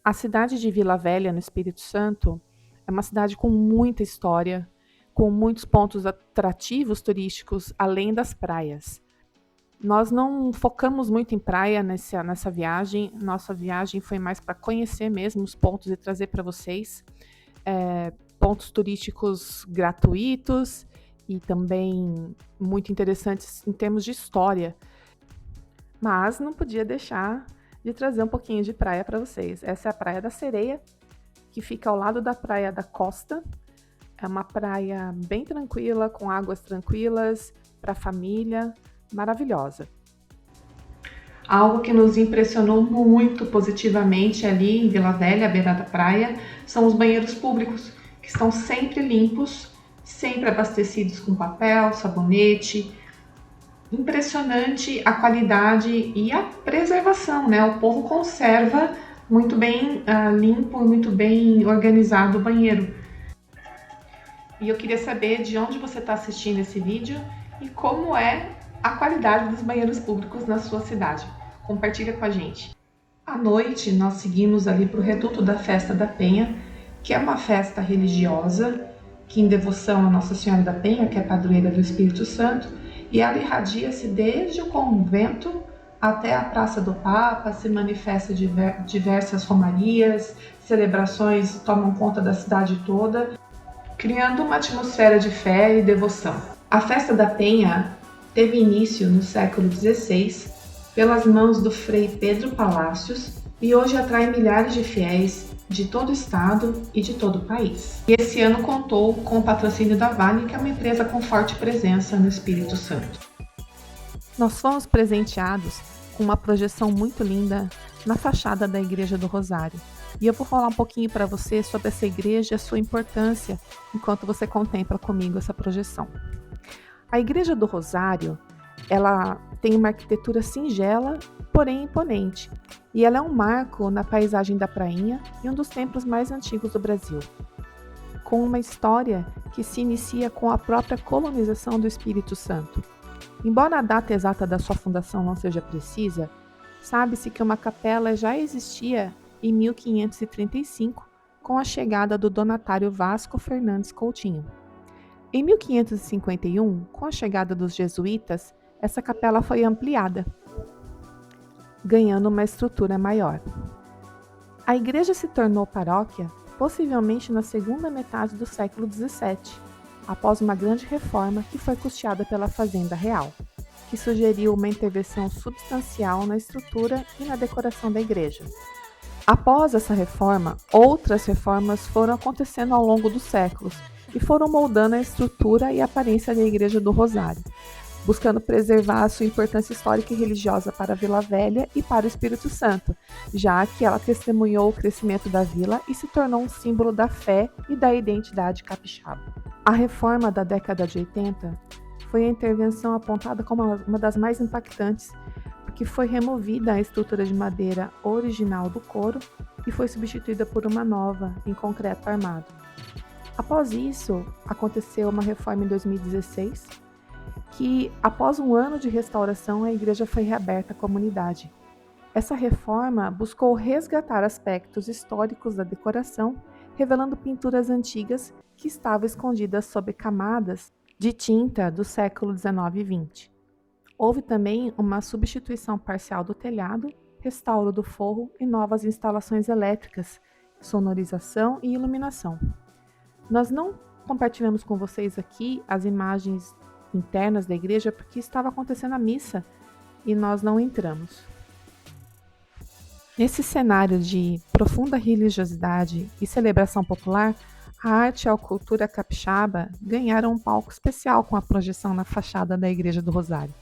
A cidade de Vila Velha, no Espírito Santo, é uma cidade com muita história, com muitos pontos atrativos turísticos, além das praias. Nós não focamos muito em praia nessa viagem. Nossa viagem foi mais para conhecer mesmo os pontos e trazer para vocês pontos turísticos gratuitos e também muito interessantes em termos de história. Mas não podia deixar de trazer um pouquinho de praia para vocês. Essa é a Praia da Sereia, que fica ao lado da Praia da Costa. É uma praia bem tranquila, com águas tranquilas, para a família, maravilhosa. Algo que nos impressionou muito positivamente ali em Vila Velha, à beira da praia, são os banheiros públicos, que estão sempre limpos, sempre abastecidos com papel, sabonete. Impressionante a qualidade e a preservação, né? O povo conserva muito bem limpo e muito bem organizado o banheiro. E eu queria saber de onde você está assistindo esse vídeo e como é a qualidade dos banheiros públicos na sua cidade. Compartilha com a gente. À noite, nós seguimos ali para o Reduto da Festa da Penha, que é uma festa religiosa, que em devoção a Nossa Senhora da Penha, que é padroeira do Espírito Santo, e ela irradia-se desde o convento até a Praça do Papa, se manifesta diversas romarias, celebrações tomam conta da cidade toda, criando uma atmosfera de fé e devoção. A Festa da Penha teve início no século XVI pelas mãos do Frei Pedro Palácios e hoje atrai milhares de fiéis de todo o estado e de todo o país. E esse ano contou com o patrocínio da Vale, que é uma empresa com forte presença no Espírito Santo. Nós fomos presenteados com uma projeção muito linda na fachada da Igreja do Rosário. E eu vou falar um pouquinho para você sobre essa igreja e a sua importância enquanto você contempla comigo essa projeção. A Igreja do Rosário, ela tem uma arquitetura singela, porém imponente, e ela é um marco na paisagem da prainha e um dos templos mais antigos do Brasil, com uma história que se inicia com a própria colonização do Espírito Santo. Embora a data exata da sua fundação não seja precisa, sabe-se que uma capela já existia em 1535, com a chegada do donatário Vasco Fernandes Coutinho. Em 1551, com a chegada dos jesuítas, essa capela foi ampliada, ganhando uma estrutura maior. A igreja se tornou paróquia possivelmente na segunda metade do século XVII, após uma grande reforma que foi custeada pela Fazenda Real, que sugeriu uma intervenção substancial na estrutura e na decoração da igreja. Após essa reforma, outras reformas foram acontecendo ao longo dos séculos e foram moldando a estrutura e a aparência da Igreja do Rosário, buscando preservar a sua importância histórica e religiosa para a Vila Velha e para o Espírito Santo, já que ela testemunhou o crescimento da vila e se tornou um símbolo da fé e da identidade capixaba. A reforma da década de 80 foi a intervenção apontada como uma das mais impactantes, porque foi removida a estrutura de madeira original do coro e foi substituída por uma nova, em concreto armado. Após isso, aconteceu uma reforma em 2016, que, após um ano de restauração, a igreja foi reaberta à comunidade. Essa reforma buscou resgatar aspectos históricos da decoração, revelando pinturas antigas que estavam escondidas sob camadas de tinta do século XIX e XX. Houve também uma substituição parcial do telhado, restauro do forro e novas instalações elétricas, sonorização e iluminação. Nós não compartilhamos com vocês aqui as imagens internas da igreja porque estava acontecendo a missa e nós não entramos. Nesse cenário de profunda religiosidade e celebração popular, a arte e a cultura capixaba ganharam um palco especial com a projeção na fachada da Igreja do Rosário.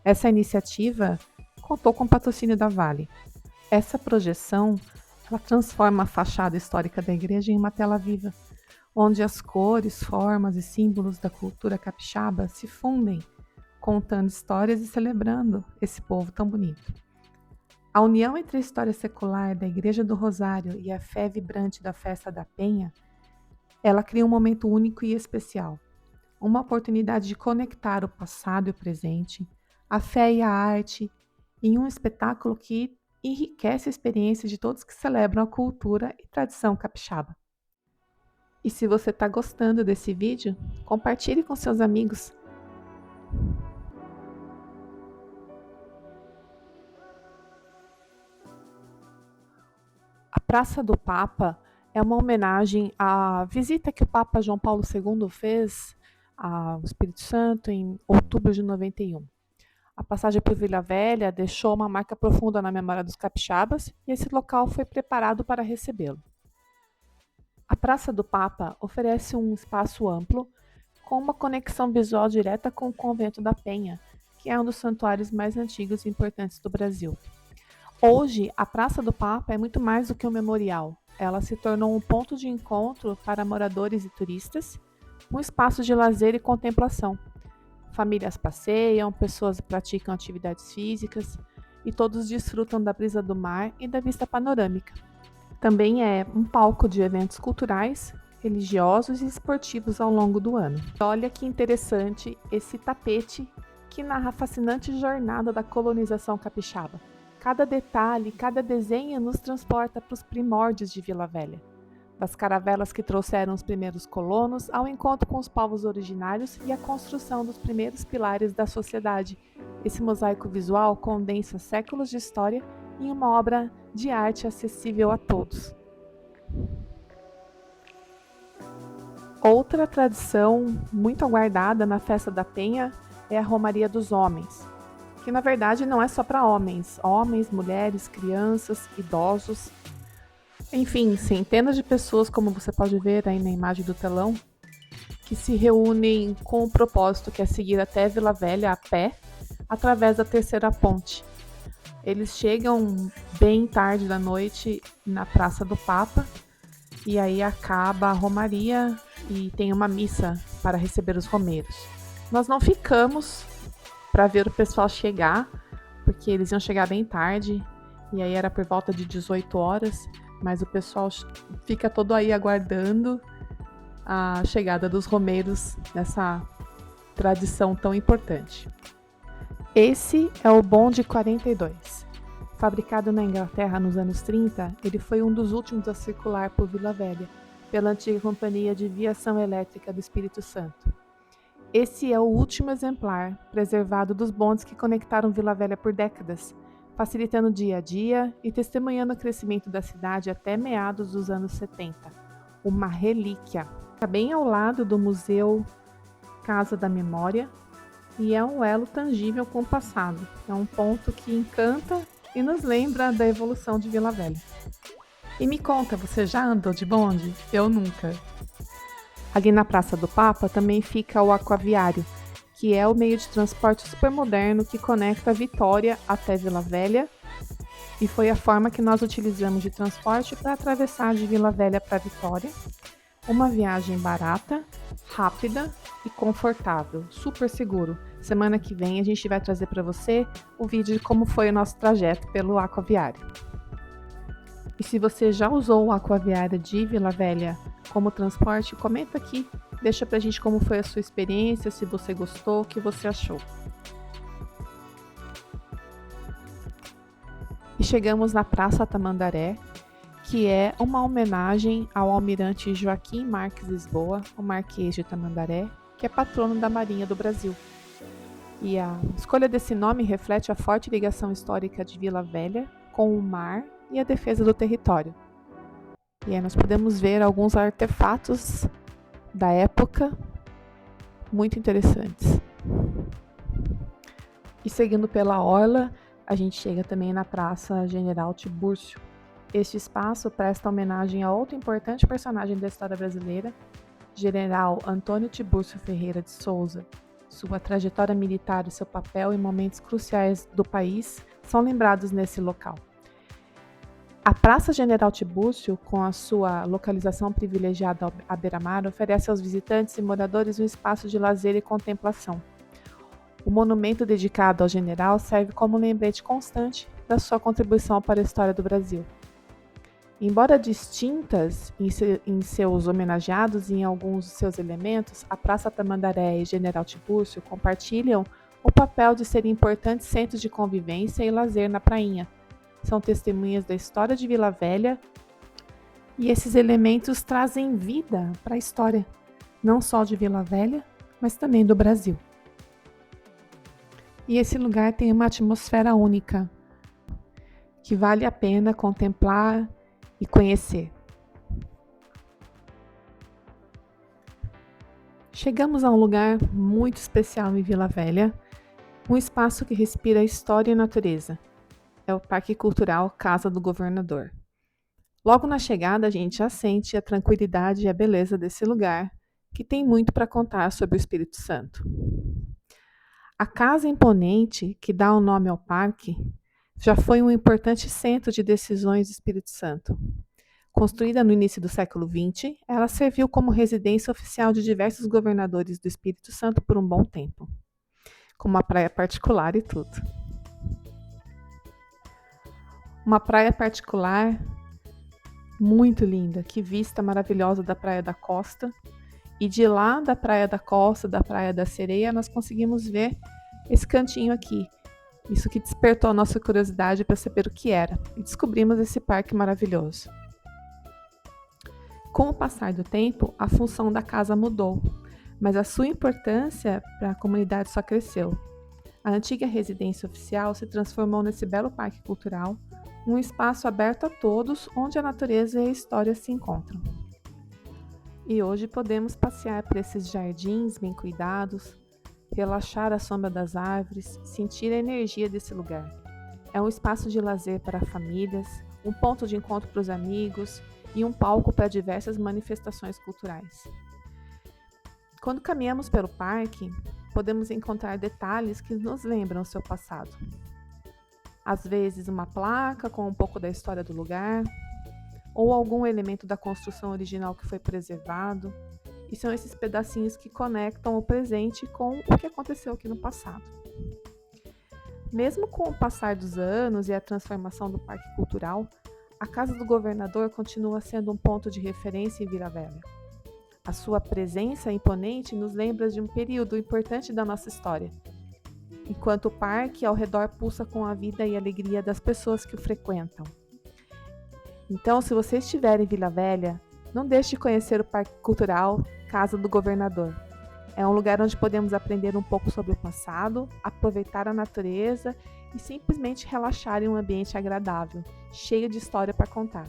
Essa iniciativa contou com o patrocínio da Vale. Essa projeção, ela transforma a fachada histórica da igreja em uma tela viva, onde as cores, formas e símbolos da cultura capixaba se fundem, contando histórias e celebrando esse povo tão bonito. A união entre a história secular da Igreja do Rosário e a fé vibrante da Festa da Penha, ela cria um momento único e especial, uma oportunidade de conectar o passado e o presente, a fé e a arte, em um espetáculo que e enriquece a experiência de todos que celebram a cultura e tradição capixaba. E se você está gostando desse vídeo, compartilhe com seus amigos. A Praça do Papa é uma homenagem à visita que o Papa João Paulo II fez ao Espírito Santo em outubro de 91. A passagem por Vila Velha deixou uma marca profunda na memória dos capixabas e esse local foi preparado para recebê-lo. A Praça do Papa oferece um espaço amplo com uma conexão visual direta com o Convento da Penha, que é um dos santuários mais antigos e importantes do Brasil. Hoje, a Praça do Papa é muito mais do que um memorial. Ela se tornou um ponto de encontro para moradores e turistas, um espaço de lazer e contemplação. Famílias passeiam, pessoas praticam atividades físicas e todos desfrutam da brisa do mar e da vista panorâmica. Também é um palco de eventos culturais, religiosos e esportivos ao longo do ano. Olha que interessante esse tapete que narra a fascinante jornada da colonização capixaba. Cada detalhe, cada desenho nos transporta para os primórdios de Vila Velha. Das caravelas que trouxeram os primeiros colonos ao encontro com os povos originários e a construção dos primeiros pilares da sociedade. Esse mosaico visual condensa séculos de história em uma obra de arte acessível a todos. Outra tradição muito aguardada na Festa da Penha é a Romaria dos Homens, que na verdade não é só para homens, mulheres, crianças, idosos, enfim, centenas de pessoas, como você pode ver aí na imagem do telão, que se reúnem com o propósito que é seguir até Vila Velha a pé, através da Terceira Ponte. Eles chegam bem tarde da noite na Praça do Papa, e aí acaba a romaria e tem uma missa para receber os romeiros. Nós não ficamos para ver o pessoal chegar, porque eles iam chegar bem tarde, e aí era por volta de 18 horas, mas o pessoal fica todo aí aguardando a chegada dos romeiros nessa tradição tão importante. Esse é o bonde 42. Fabricado na Inglaterra nos anos 30, ele foi um dos últimos a circular por Vila Velha, pela antiga Companhia de Viação Elétrica do Espírito Santo. Esse é o último exemplar preservado dos bondes que conectaram Vila Velha por décadas, facilitando o dia a dia e testemunhando o crescimento da cidade até meados dos anos 70. Uma relíquia. Está bem ao lado do Museu Casa da Memória e é um elo tangível com o passado. É um ponto que encanta e nos lembra da evolução de Vila Velha. E me conta, você já andou de bonde? Eu nunca. Ali na Praça do Papa também fica o Aquaviário, que é o meio de transporte supermoderno que conecta Vitória até Vila Velha, e foi a forma que nós utilizamos de transporte para atravessar de Vila Velha para Vitória. Uma viagem barata, rápida e confortável, super seguro. Semana que vem a gente vai trazer para você o vídeo de como foi o nosso trajeto pelo Aquaviário. E se você já usou o Aquaviário de Vila Velha como transporte, comenta aqui, deixa pra gente como foi a sua experiência, se você gostou, o que você achou. E chegamos na Praça Tamandaré, que é uma homenagem ao almirante Joaquim Marques Lisboa, o Marquês de Tamandaré, que é patrono da Marinha do Brasil. E a escolha desse nome reflete a forte ligação histórica de Vila Velha com o mar e a defesa do território. E aí nós podemos ver alguns artefatos da época muito interessantes. E seguindo pela orla, a gente chega também na Praça General Tibúrcio. Este espaço presta homenagem a outro importante personagem da história brasileira, General Antônio Tibúrcio Ferreira de Souza. Sua trajetória militar e seu papel em momentos cruciais do país são lembrados nesse local. A Praça General Tibúrcio, com a sua localização privilegiada à beira-mar, oferece aos visitantes e moradores um espaço de lazer e contemplação. O monumento dedicado ao general serve como lembrete constante da sua contribuição para a história do Brasil. Embora distintas em seus homenageados e em alguns de seus elementos, a Praça Tamandaré e General Tibúrcio compartilham o papel de serem importantes centros de convivência e lazer na prainha. são testemunhas da história de Vila Velha e esses elementos trazem vida para a história, não só de Vila Velha, mas também do Brasil. E esse lugar tem uma atmosfera única, que vale a pena contemplar e conhecer. Chegamos a um lugar muito especial em Vila Velha, um espaço que respira história e natureza. É o Parque Cultural Casa do Governador. Logo na chegada, a gente já sente a tranquilidade e a beleza desse lugar, que tem muito para contar sobre o Espírito Santo. A casa imponente, que dá o nome ao parque, já foi um importante centro de decisões do Espírito Santo. Construída no início do século XX, ela serviu como residência oficial de diversos governadores do Espírito Santo por um bom tempo, com uma praia particular e tudo. Uma praia particular muito linda, que vista maravilhosa da Praia da Costa. E de lá da Praia da Costa, da Praia da Sereia, nós conseguimos ver esse cantinho aqui. Isso que despertou a nossa curiosidade para saber o que era. E descobrimos esse parque maravilhoso. Com o passar do tempo, a função da casa mudou, mas a sua importância para a comunidade só cresceu. A antiga residência oficial se transformou nesse belo parque cultural, um espaço aberto a todos, onde a natureza e a história se encontram. E hoje podemos passear por esses jardins bem cuidados, relaxar à sombra das árvores, sentir a energia desse lugar. É um espaço de lazer para famílias, um ponto de encontro para os amigos e um palco para diversas manifestações culturais. Quando caminhamos pelo parque, podemos encontrar detalhes que nos lembram o seu passado. Às vezes uma placa com um pouco da história do lugar, ou algum elemento da construção original que foi preservado, e são esses pedacinhos que conectam o presente com o que aconteceu aqui no passado. Mesmo com o passar dos anos e a transformação do Parque Cultural, a Casa do Governador continua sendo um ponto de referência em Vila Velha. A sua presença imponente nos lembra de um período importante da nossa história, enquanto o parque ao redor pulsa com a vida e alegria das pessoas que o frequentam. Então, se você estiver em Vila Velha, não deixe de conhecer o Parque Cultural Casa do Governador. É um lugar onde podemos aprender um pouco sobre o passado, aproveitar a natureza e simplesmente relaxar em um ambiente agradável, cheio de história para contar.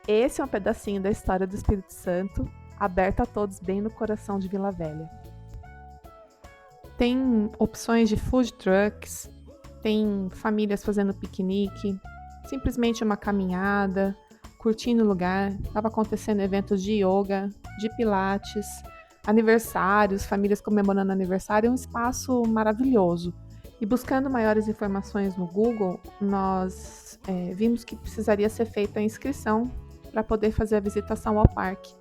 Esse é um pedacinho da história do Espírito Santo, aberto a todos bem no coração de Vila Velha. Tem opções de food trucks, tem famílias fazendo piquenique, simplesmente uma caminhada, curtindo o lugar. Estava acontecendo eventos de yoga, de pilates, aniversários, famílias comemorando aniversário, é um espaço maravilhoso. E buscando maiores informações no Google, nós vimos que precisaria ser feita a inscrição para poder fazer a visitação ao parque.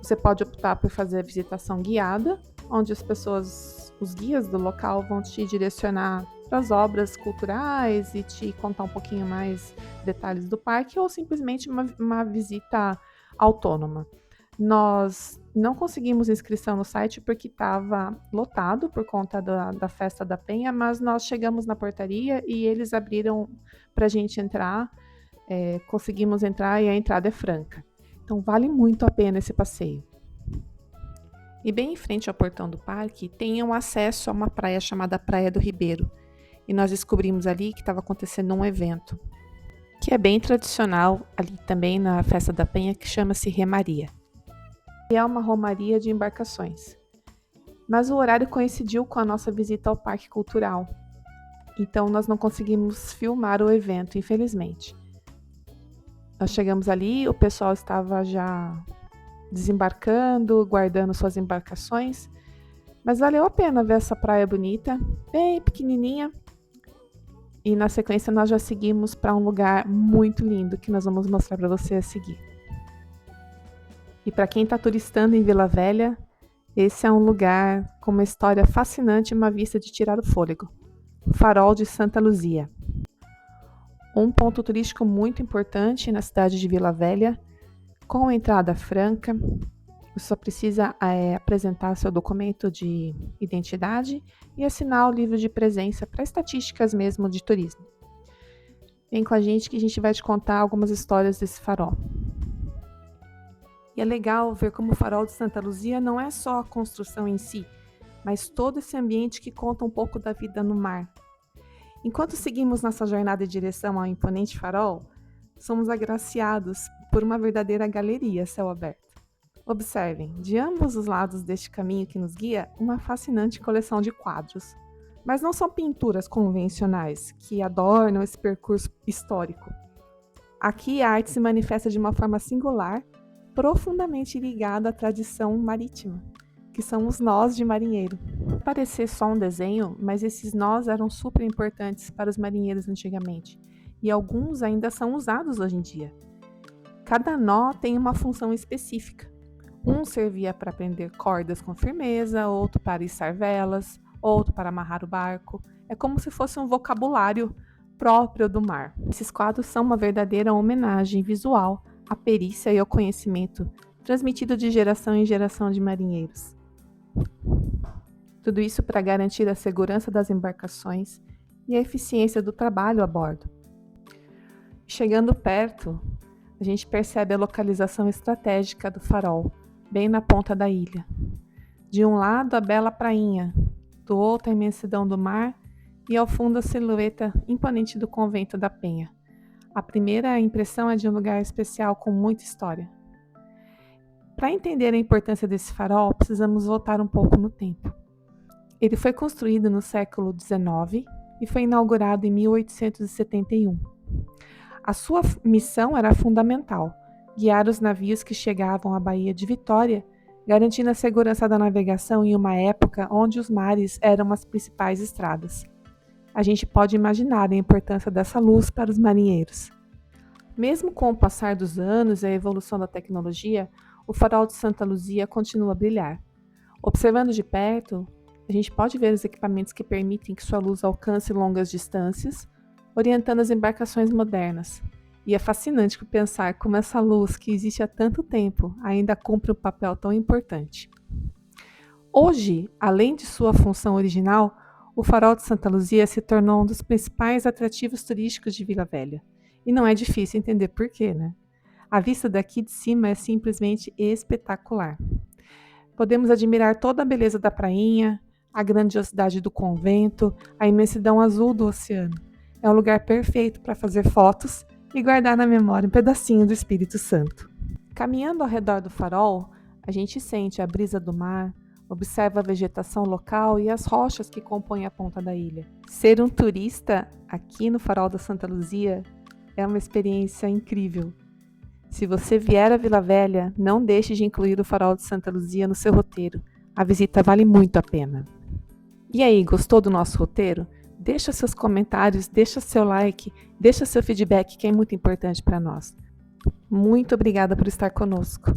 Você pode optar por fazer a visitação guiada, onde os guias do local vão te direcionar para as obras culturais e te contar um pouquinho mais detalhes do parque, ou simplesmente uma visita autônoma. Nós não conseguimos inscrição no site porque estava lotado por conta da Festa da Penha, mas nós chegamos na portaria e eles abriram para a gente entrar, conseguimos entrar e a entrada é franca. Então vale muito a pena esse passeio. E bem em frente ao portão do parque tem um acesso a uma praia chamada Praia do Ribeiro. E nós descobrimos ali que estava acontecendo um evento, que é bem tradicional ali também na Festa da Penha, que chama-se Remaria. E é uma romaria de embarcações. Mas o horário coincidiu com a nossa visita ao Parque Cultural. Então nós não conseguimos filmar o evento, infelizmente. Nós chegamos ali, o pessoal estava já desembarcando, guardando suas embarcações. Mas valeu a pena ver essa praia bonita, bem pequenininha. E na sequência nós já seguimos para um lugar muito lindo que nós vamos mostrar para você a seguir. E para quem está turistando em Vila Velha, esse é um lugar com uma história fascinante e uma vista de tirar o fôlego. O Farol de Santa Luzia. Um ponto turístico muito importante na cidade de Vila Velha, com entrada franca. Você só precisa apresentar seu documento de identidade e assinar o livro de presença para estatísticas mesmo de turismo. Vem com a gente que a gente vai te contar algumas histórias desse farol. E é legal ver como o farol de Santa Luzia não é só a construção em si, mas todo esse ambiente que conta um pouco da vida no mar. Enquanto seguimos nossa jornada em direção ao imponente farol, somos agraciados por uma verdadeira galeria a céu aberto. Observem, de ambos os lados deste caminho que nos guia, uma fascinante coleção de quadros. Mas não são pinturas convencionais que adornam esse percurso histórico. Aqui a arte se manifesta de uma forma singular, profundamente ligada à tradição marítima, que são os nós de marinheiro. Pode parecer só um desenho, mas esses nós eram super importantes para os marinheiros antigamente, e alguns ainda são usados hoje em dia. Cada nó tem uma função específica. Um servia para prender cordas com firmeza, outro para içar velas, outro para amarrar o barco. É como se fosse um vocabulário próprio do mar. Esses quadros são uma verdadeira homenagem visual à perícia e ao conhecimento transmitido de geração em geração de marinheiros. Tudo isso para garantir a segurança das embarcações e a eficiência do trabalho a bordo. Chegando perto, a gente percebe a localização estratégica do farol, bem na ponta da ilha. De um lado, a bela prainha, do outro, a imensidão do mar e ao fundo a silhueta imponente do convento da Penha. A primeira impressão é de um lugar especial com muita história. Para entender a importância desse farol, precisamos voltar um pouco no tempo. Ele foi construído no século XIX e foi inaugurado em 1871. A sua missão era fundamental: guiar os navios que chegavam à Baía de Vitória, garantindo a segurança da navegação em uma época onde os mares eram as principais estradas. A gente pode imaginar a importância dessa luz para os marinheiros. Mesmo com o passar dos anos e a evolução da tecnologia, o farol de Santa Luzia continua a brilhar. Observando de perto, a gente pode ver os equipamentos que permitem que sua luz alcance longas distâncias, orientando as embarcações modernas. E é fascinante pensar como essa luz, que existe há tanto tempo, ainda cumpre um papel tão importante. Hoje, além de sua função original, o farol de Santa Luzia se tornou um dos principais atrativos turísticos de Vila Velha. E não é difícil entender por quê, né? A vista daqui de cima é simplesmente espetacular. Podemos admirar toda a beleza da prainha, a grandiosidade do convento, a imensidão azul do oceano. É um lugar perfeito para fazer fotos e guardar na memória um pedacinho do Espírito Santo. Caminhando ao redor do farol, a gente sente a brisa do mar, observa a vegetação local e as rochas que compõem a ponta da ilha. Ser um turista aqui no farol da Santa Luzia é uma experiência incrível. Se você vier a Vila Velha, não deixe de incluir o farol de Santa Luzia no seu roteiro. A visita vale muito a pena. E aí, gostou do nosso roteiro? Deixa seus comentários, deixa seu like, deixa seu feedback, que é muito importante para nós. Muito obrigada por estar conosco.